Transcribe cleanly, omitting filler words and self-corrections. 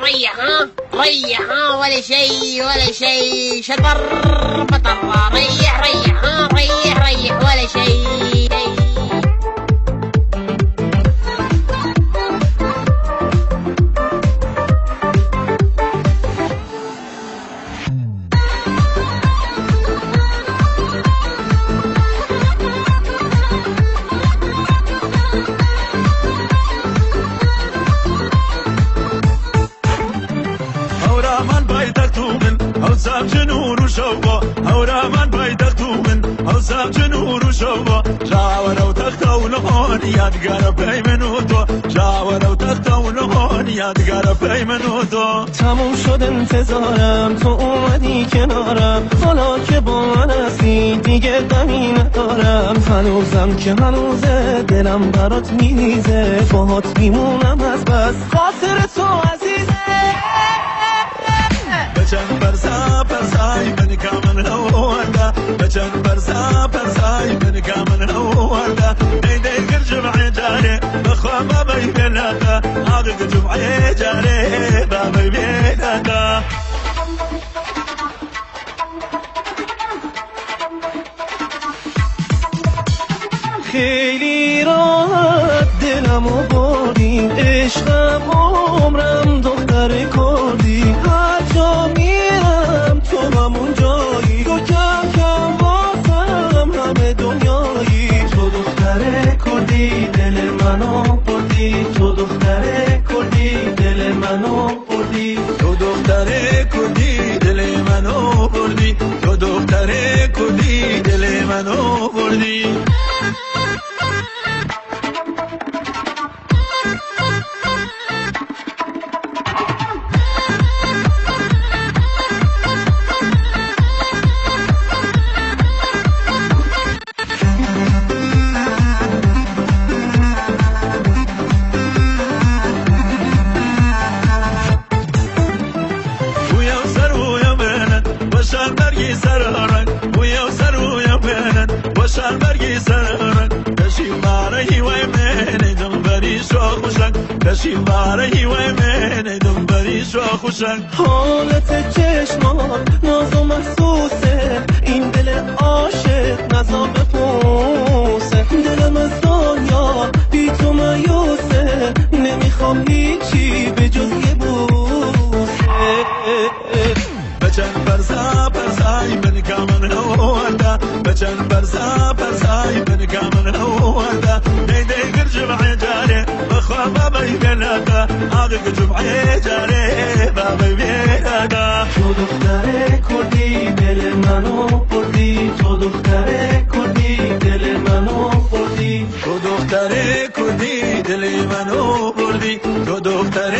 ريح ريح ولا شيء ولا شيء شطر بطر ريح ريح ريح ريح ولا شيء هوساب جنور وشوبه هورا من بيدقتو من هوساب جنور وشوبه جاورا وتختو لهون یادگار پی منوتو جاورا وتختو لهون یادگار پی منوتو تموم شد انتظارم تو اومدی کنارم حالا که با من هستی دیگه غمی ندارم هنوزم که هنوزه دلم برات میریزه باهات میمونم از بس خاطر تو عزیزه بچن برسا برسای من کامن هوالا بچن برسا برسای من کامن هوالا دیده گر جمع جاره بخوا ما بیلادا عادق جمع جاره با بیلادا خیلی راحت دلمو بردی عشقم عمرم دختر کردی هر جا میرم تو همون جایی تو کم کم واسم همه دنیایی تو دختر کردی دل منو بردی تو دختر کردی دل منو بردی تو دختر کردی دل منو بردی تو دختر کردی دل منو بردی وشان برگی سررن کشی باره وای من دم بری شو خوشن کشی باره وای من دم بری شو خوشن حالت چشمان ناز و محسوسه این دل عاشق نزا بپوسه دلم از دنیا بی تو مایوسه نمیخوام هیچی به جز یه بوسه بچن برسا برسای من کامن هوالا بچن برسا برسای من کامن هوالا دیده گر جمع جاره بخوا ما بیلادا عادق جمع جاره با بیلادا تو دختر کردی دل منو بردی تو دختر کردی دل منو بردی تو دختر کردی دل منو بردی تو دختر